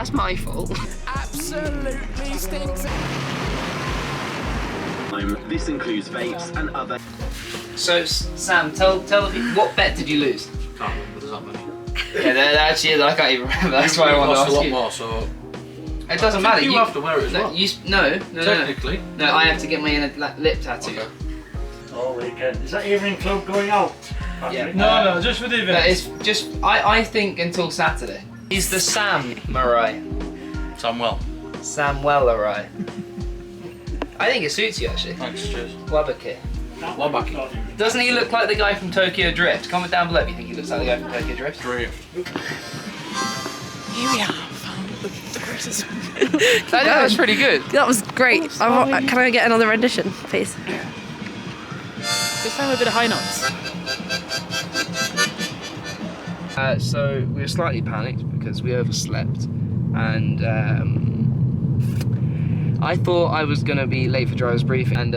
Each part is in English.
that's my fault. Absolutely stinks. This includes vapes and other. So Sam, tell the people, what bet did you lose? Can't remember, there's that many. Yeah, there actually is. I can't even remember. That's why I wanted to ask a lot you. more, so It doesn't matter. you have to wear it as well. No. Technically. No, I have to get my lip tattoo. Okay. All weekend. Is that evening club going out? Yeah. No, just for the event. No, it's just I think until Saturday. He's the Samurai. Samuel. Samuel-arai. I think it suits you actually. Thanks, cheers. Wabaki. Wabaki. Doesn't he look like the guy from Tokyo Drift? Comment down below if you think he looks like the guy from Tokyo Drift. Great. Here we are. The greatest. That was pretty good. That was great. Can I get another rendition, please? This time a bit of high notes. So we were slightly panicked because we overslept, and I thought I was going to be late for driver's briefing, and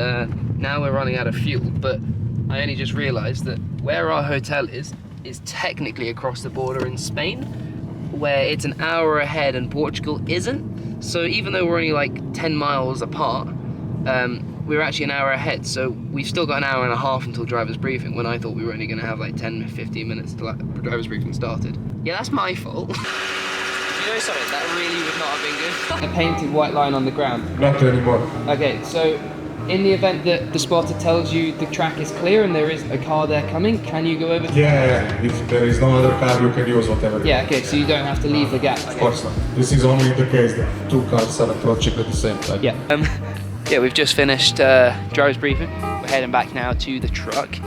now we're running out of fuel, but I only just realised that where our hotel is technically across the border in Spain, where it's an hour ahead and Portugal isn't. So even though we're only like 10 miles apart, we're actually an hour ahead, so we've still got an hour and a half until driver's briefing, when I thought we were only going to have like 10-15 minutes till driver's briefing started. Yeah, that's my fault. You know something, that really would not have been good. A painted white line on the ground. Not anymore. Okay, so in the event that the spotter tells you the track is clear and there is a car there coming, can you go over? Yeah, if there is no other car, you can use whatever. Yeah, okay, so you don't have to leave the gap. Of course not. This is only the case that two cars are approaching at the same time. Yeah. Yeah, we've just finished driver's briefing. We're heading back now to the truck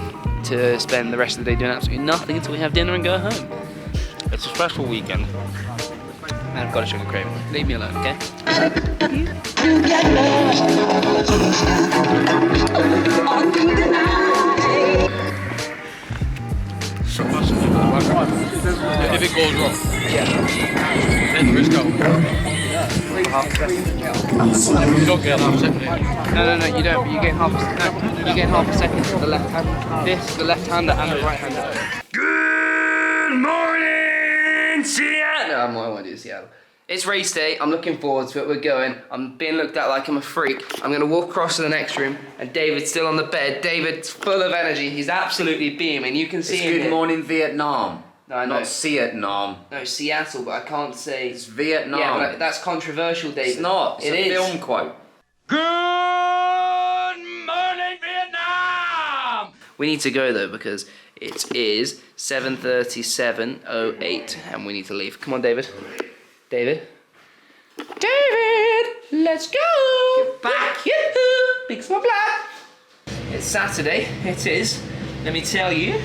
to spend the rest of the day doing absolutely nothing until we have dinner and go home. It's a special weekend. And I've got a sugar craving. Leave me alone, okay? So massive. If it goes wrong. Yeah. Then the risk out. You don't get half a second. No, you don't. You get half a second. No, you get half a second for the left hand. This, the left hander and the right hander. Good morning, Seattle! No, I want to do Seattle. It's race day. I'm looking forward to it. We're going. I'm being looked at like I'm a freak. I'm going to walk across to the next room, and David's still on the bed. David's full of energy. He's absolutely beaming. You can see him. Good morning, Vietnam. No, I know. Not Vietnam. No, Seattle, but I can't say. It's Vietnam. Yeah, but that's controversial, David. It's not. It's a film quote. Good morning, Vietnam! We need to go though because it is 7:37:08 and we need to leave. Come on, David. David, let's go! Get back! Yoo-hoo! Big small black! It's Saturday. It is, let me tell you,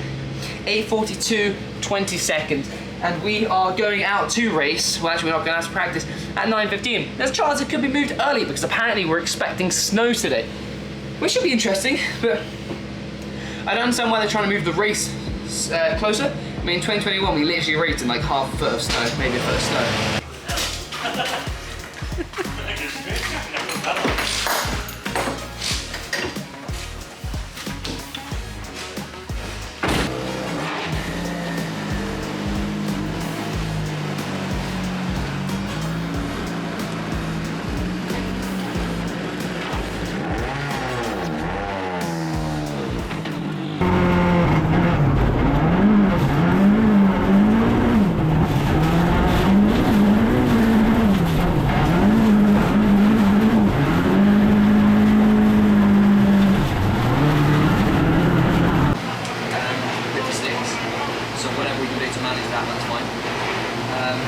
8:42, 20 seconds. And we are going out to race, well actually we're not going out to practice, at 9:15. There's a chance it could be moved early because apparently we're expecting snow today. Which should be interesting, but I don't understand why they're trying to move the race closer. I mean, in 2021 we literally raced in like half a foot of snow, maybe a foot of snow.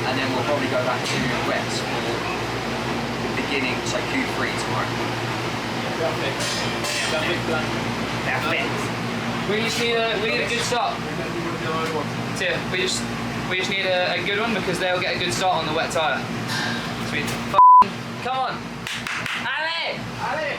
And then we'll probably go back to wets for the beginning, so Q3 tomorrow. Perfect. We just need a good start. We just need a good one because they'll get a good start on the wet tyre. Sweet. Come on. Allez! Allez!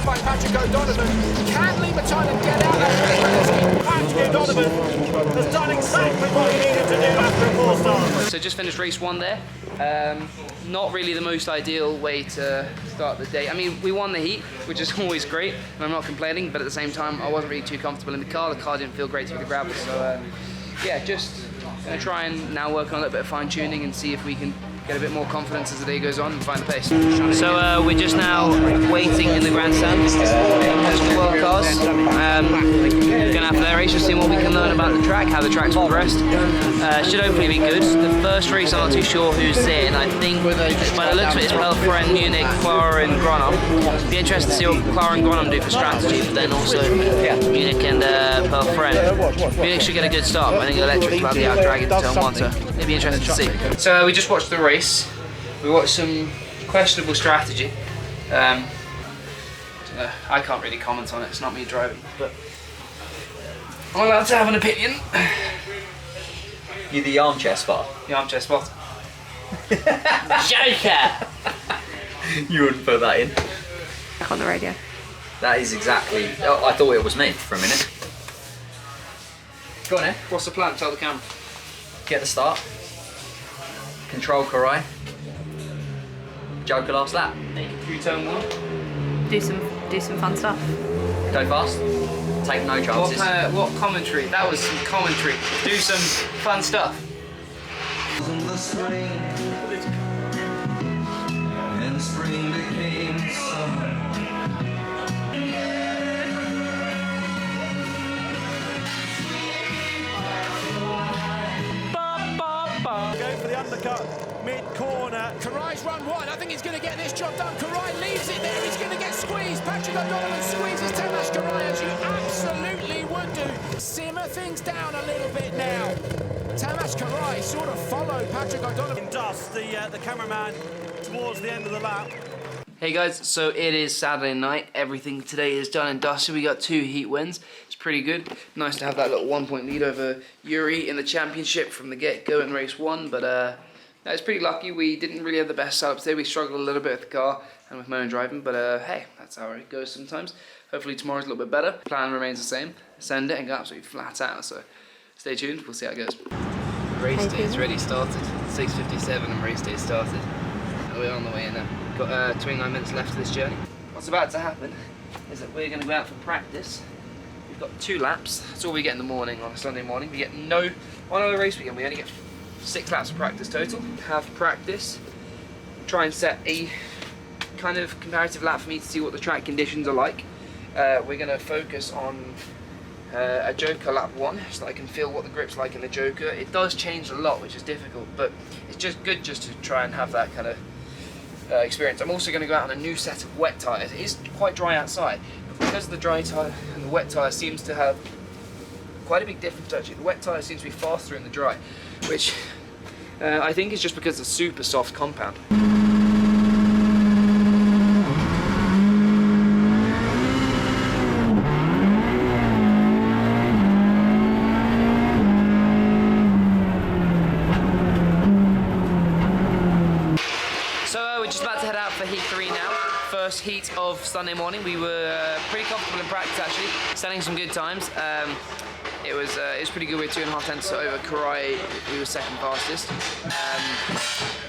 crossed by Patrick O'Donovan. Can Lee Matainen get out that Patrick O'Donovan has done exactly what he needed to do after a poor start. So just finished race 1 there. Not really the most ideal way to start the day. I mean, we won the heat, which is always great, and I'm not complaining, but at the same time, I wasn't really too comfortable in the car. The car didn't feel great through the gravel, so yeah, just gonna try and now work on a little bit of fine tuning and see if we can get a bit more confidence as the day goes on and find the pace. So we're just now waiting in the grandstand as the world cars. Gonna have their race, just see what we can learn about the track, how the track's progressed. Should hopefully be good. The first race, I'm not too sure who's in. I think by the looks of it, it's Pelfren, Munich, Clara and Gronholm. Be interested to see what Clara and Gronholm do for strategy, but then also Munich and Pelfren. Munich should get a good start, but I think Electric's about to out-drag into turn 1, so it'd be interesting to see. So we just watched the race. We watched some questionable strategy. I can't really comment on it, it's not me driving, but I'm allowed to have an opinion. You're the armchair spot. The armchair spot. Joker! You wouldn't put that in. Back on the radio. That is exactly. Oh, I thought it was me for a minute. Go on then. What's the plan? Tell the camera. Get the start. Control Karai. Joker last lap. Make it through turn 1. Do some fun stuff. Go fast. Take no chances. What commentary? That was some commentary. Do some fun stuff. Going for the undercut, mid-corner. Karai's run wide. I think he's going to get this job done. Karai leaves it there. He's going to get squeezed. Patrick O'Donovan squeezes Tamas Karai, as you absolutely would do. Simmer things down a little bit now. Tamas Karai sort of followed Patrick O'Donovan. Dust the cameraman towards the end of the lap. Hey guys, so it is Saturday night. Everything today is done and dusted. We got 2 heat wins. It's pretty good. Nice to have that little 1-point lead over Yuri in the championship from the get-go in race 1. But it's pretty lucky. We didn't really have the best setup today. We struggled a little bit with the car and with my own driving. But hey, that's how it goes sometimes. Hopefully tomorrow's a little bit better. Plan remains the same. Send it and go absolutely flat out. So stay tuned. We'll see how it goes. Race day is already started. 6:57 and race day started. We're on the way in now. Got 29 minutes left of this journey. What's about to happen is that we're going to go out for practice. We've got 2 laps. That's all we get in the morning on a Sunday morning. We get one other race weekend. We only get 6 laps of practice total. Have practice. Try and set a kind of comparative lap for me to see what the track conditions are like. We're going to focus on a Joker lap 1 so that I can feel what the grip's like in the Joker. It does change a lot, which is difficult, but it's just good just to try and have that kind of experience. I'm also going to go out on a new set of wet tyres. It is quite dry outside, but because the dry tyre and the wet tyre seems to have quite a big difference actually. The wet tyre seems to be faster in the dry, which I think is just because it's a super soft compound. Heat 3 now. First heat of Sunday morning. We were pretty comfortable in practice actually, setting some good times. It was pretty good. We had 2.5 tenths over Karai, who was second fastest.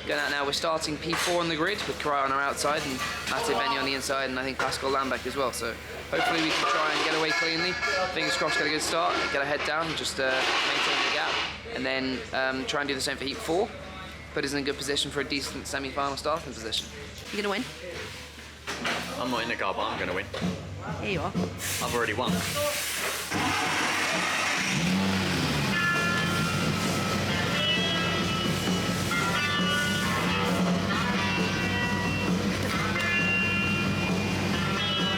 Going out now, we're starting P4 on the grid with Karai on our outside and Matej Benyo on the inside, and I think Pascal Lambeck as well. So hopefully we can try and get away cleanly. Fingers crossed, get a good start, get our head down, just maintain the gap, and then try and do the same for Heat 4. Put us in a good position for a decent semi-final starting position. You gonna win? I'm not in the car, but I'm going to win. Here you are. I've already won.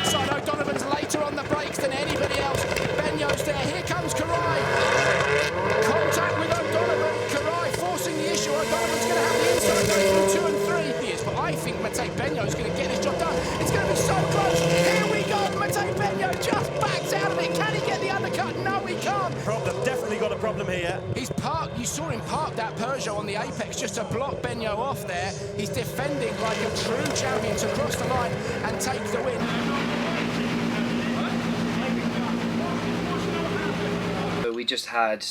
Side O'Donovan's later on the brakes than anybody else. Benyo's there. Here comes Karai. Contact with O'Donovan. Karai forcing the issue. O'Donovan's going to have the inside going through 2 and 3. He is, but I think Matej Benyo's going to get this job done. It's going to be so close. Here we go. Matej Benyo just backs out of it. Can he get the undercut? No, he can't. Definitely got a problem here. He's parked. You saw him park that Peugeot on the apex just to block Benyo off there. He's defending like a true champion to cross the line and take the win. just had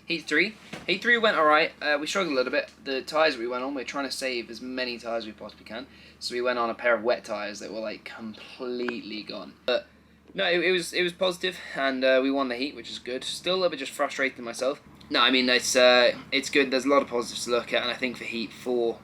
heat 3. Heat 3 went alright. We struggled a little bit. The tyres we went on, we're trying to save as many tyres as we possibly can. So we went on a pair of wet tyres that were like completely gone. But no, it was positive, and we won the heat, which is good. Still a little bit just frustrated myself. No, I mean it's good. There's a lot of positives to look at, and I think for heat 4,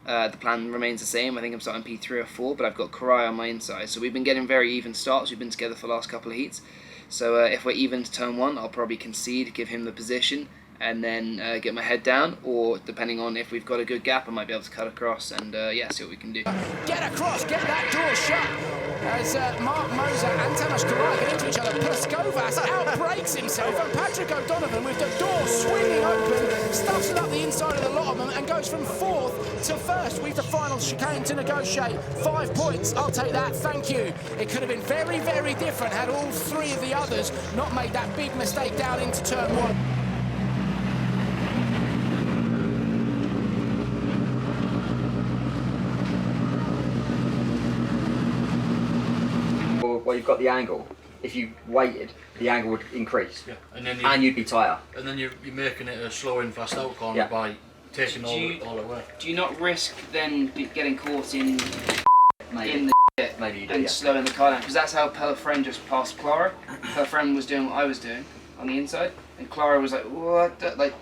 the plan remains the same. I think I'm starting P3 or 4, but I've got Karai on my inside. So we've been getting very even starts. We've been together for the last couple of heats. So if we're even to turn 1, I'll probably concede, give him the position, and then get my head down. Or depending on if we've got a good gap, I might be able to cut across and yeah, see what we can do. Get across, get that door shut. As Mark Moser and Tamas Karai get into each other, Plaskovas outbreaks himself, and Patrick O'Donovan with the door swinging open, stuffs it up the inside of the lot of them and goes from 4th to 1st. We've the final chicane to negotiate. 5 points, I'll take that, thank you. It could have been very, very different had all 3 of the others not made that big mistake down into turn 1. Well, you've got the angle. If you waited, the angle would increase. Yeah, and you'd be tighter. And then you're making it a slow in, fast out corner by taking all away. Do you not risk then getting caught in Maybe. the shit Maybe you do, and slowing the car down? Because that's how Pelafren just passed Clara. Pelafren was doing what I was doing on the inside, and Clara was like, what? Like,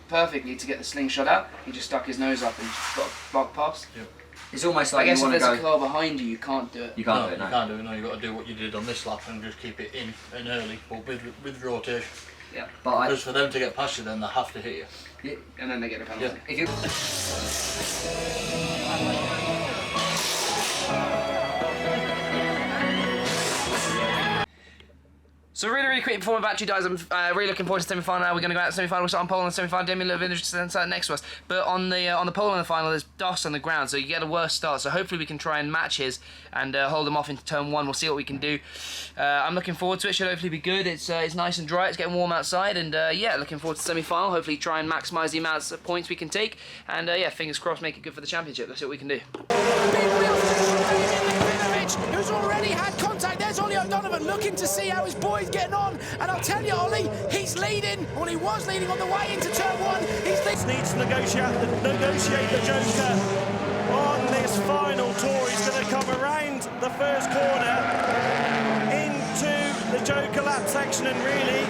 perfectly to get the slingshot out. He just stuck his nose up and just got a block pass. Yep. It's almost like I guess you if want to there's go. a car behind you, you can't do it. You can't do it. No. You can't do it. No, you've got to do what you did on this lap and just keep it in and early, but with rotation. Yeah. But because for them to get past you, then they have to hit you. Yeah. And then they get a penalty. If you. So really quick before my battery dies, I'm really looking forward to the semi-final now. We're going to go out to the semi-final, we'll start on pole and the semi-final, Demi Lovinich next to us. But on the pole and the final, there's dust on the ground, so you get a worse start. So hopefully we can try and match his and hold him off into turn 1. We'll see what we can do. I'm looking forward to it, should hopefully be good. It's nice and dry, it's getting warm outside, and yeah, looking forward to the semi-final. Hopefully try and maximise the amounts of points we can take, and yeah, fingers crossed, make it good for the championship. Let's see what we can do. Who's already had contact. There's Ollie O'Donovan looking to see how his boy's getting on. And I'll tell you, Ollie, he's leading. Well, he was leading on the way into turn 1. Needs to negotiate the Joker on this final tour. He's going to come around the first corner into the Joker lap section, and really,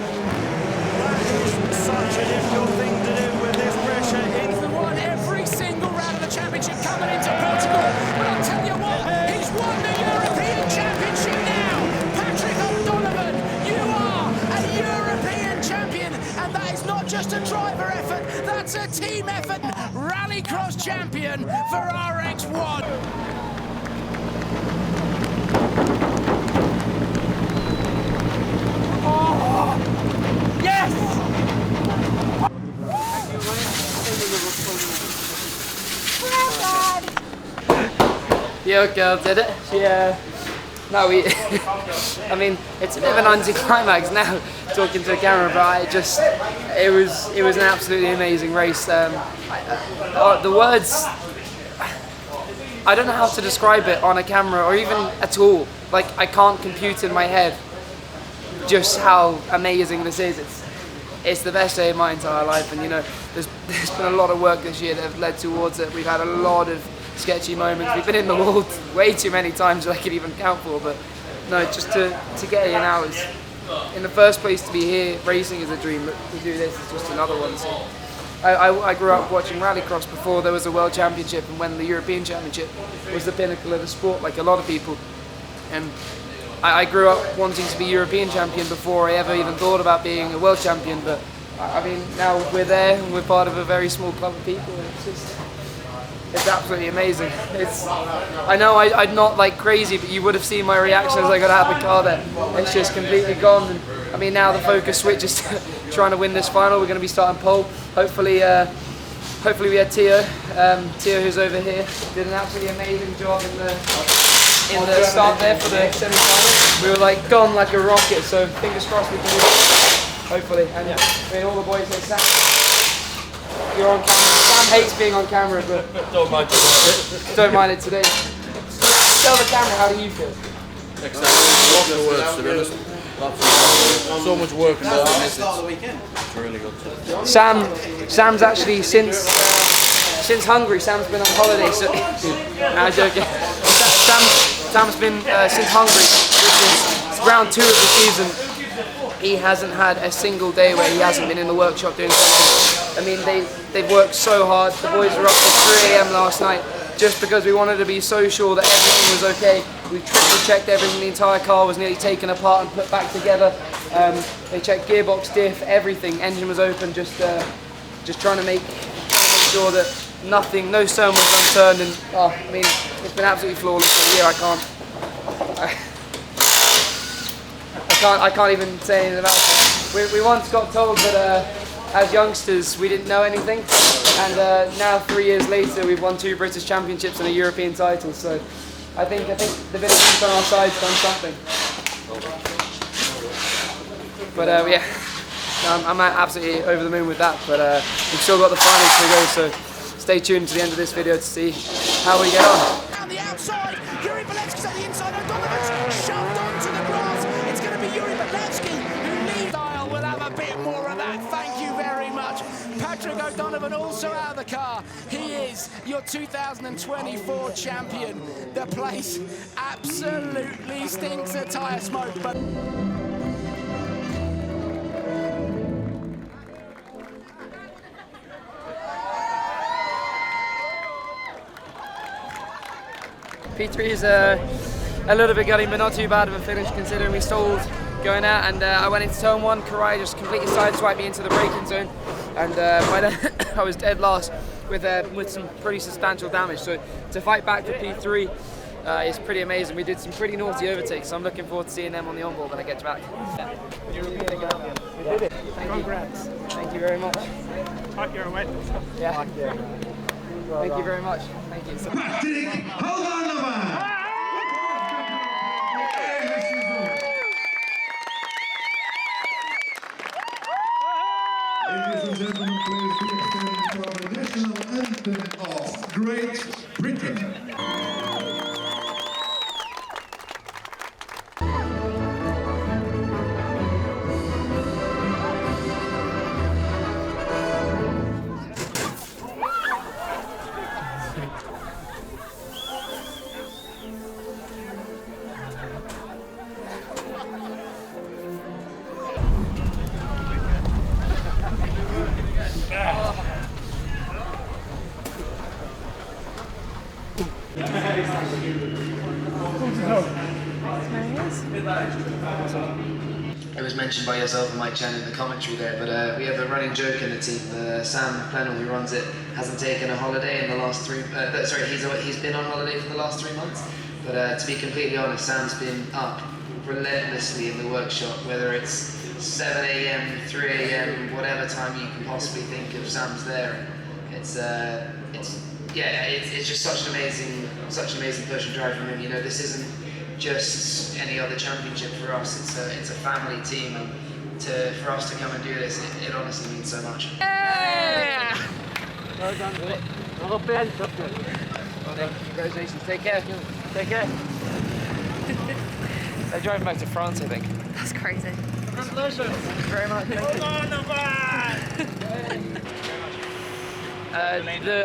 that is such a difficult thing to do with this pressure in. He's won every single round of the championship coming into Portugal. But I'll tell you what, he's won the European Championship now. Patrick O'Donovan, you are a European champion, and that is not just a driver effort, that's a team effort. Rallycross champion for RX1. Oh, yes! Your girl did it. She, no, we. I mean, it's a bit of an anticlimax now, talking to a camera, but it was an absolutely amazing race. The words, I don't know how to describe it on a camera or even at all. Like, I can't compute in my head just how amazing this is. It's the best day of my entire life, and you know, there's been a lot of work this year that have led towards it. We've had a lot of sketchy moments. We've been in the wall way too many times that I could even count for, but no, just to get here now is, in the first place, to be here racing is a dream, but to do this is just another one. So I grew up watching rallycross before there was a world championship, and when the European Championship was the pinnacle of the sport, like a lot of people. And I grew up wanting to be European champion before I ever even thought about being a world champion, but I mean, now we're there and we're part of a very small club of people, and it's absolutely amazing. I know I'm not like crazy, but you would have seen my reaction as I got out of the car there. It's just completely gone. And, I mean, now the focus switches to trying to win this final. We're going to be starting pole. Hopefully we had Tio, who's over here, did an absolutely amazing job in the start there for the semi-final. We were like gone like a rocket, so fingers crossed we can do it. Hopefully. And I mean, all the boys say, Sam, you're on camera. Sam hates being on camera, but Don't mind it. don't mind it today. Tell the camera, how do you feel? Exactly. Lots of words, to be honest. So much work involved in this. It's really good. Sam's actually since Hungary. Sam's been on holiday. So no, joking. Sam's been since Hungary, which is round 2 of the season. He hasn't had a single day where he hasn't been in the workshop doing something. I mean, they've worked so hard. The boys were up till 3 AM last night just because we wanted to be so sure that everything was okay. We triple checked everything. The entire car was nearly taken apart and put back together. They checked gearbox, diff, everything. Engine was open, just trying to make sure that nothing, no stone was unturned. And I mean, it's been absolutely flawless for a year. I can't even say anything about it. We once got told that as youngsters we didn't know anything, and now 3 years later we've won 2 British Championships and a European title. So I think the bit of peace on our side's done something. But yeah, I'm absolutely over the moon with that. But we've still got the finals to go, so stay tuned to the end of this video to see how we get on. On the outside, Yuri Beletsky's at the inside. O'Donovan's shoved onto the grass. It's going to be Yuri Beletsky who leads. We'll have a bit more of that. Thank you very much. Patrick O'Donovan also out of the car. He is your 2024 champion. The place absolutely stinks of tyre smoke, but P3 is a little bit gutting, but not too bad of a finish considering we stalled going out, and I went into turn 1. Karai just completely sideswiped me into the braking zone, and I was dead last with some pretty substantial damage. So to fight back for P3 is pretty amazing. We did some pretty naughty overtakes, so I'm looking forward to seeing them on the onboard when I get back. We did it. Thank Congrats. you. Thank you very much. Talk your way. Yeah. Thank you very much. Thank you. Patrick, hold on, Nova! Ladies and gentlemen, please be extended for the national anthem of Great Britain. It was mentioned by yourself and Mike Chan in the commentary there, but we have a running joke in the team. Sam Plenel, who runs it, hasn't taken a holiday in the last 3. He's been on holiday for the last 3 months. But to be completely honest, Sam's been up relentlessly in the workshop, whether it's 7 AM, 3 AM, whatever time you can possibly think of. Sam's there. It's just such an amazing push and drive from him. You know, this isn't just any other championship for us. It's a family team, and for us to come and do this, it honestly means so much. Yeah! Well done. Well done. Congratulations. Take care. Take care. They're driving back to France, I think. That's crazy. Congratulations. Thank you very much.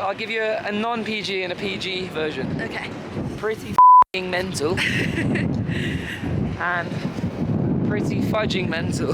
I'll give you a non-PG and a PG version. Okay. Pretty f***ing mental. And pretty fudging mental.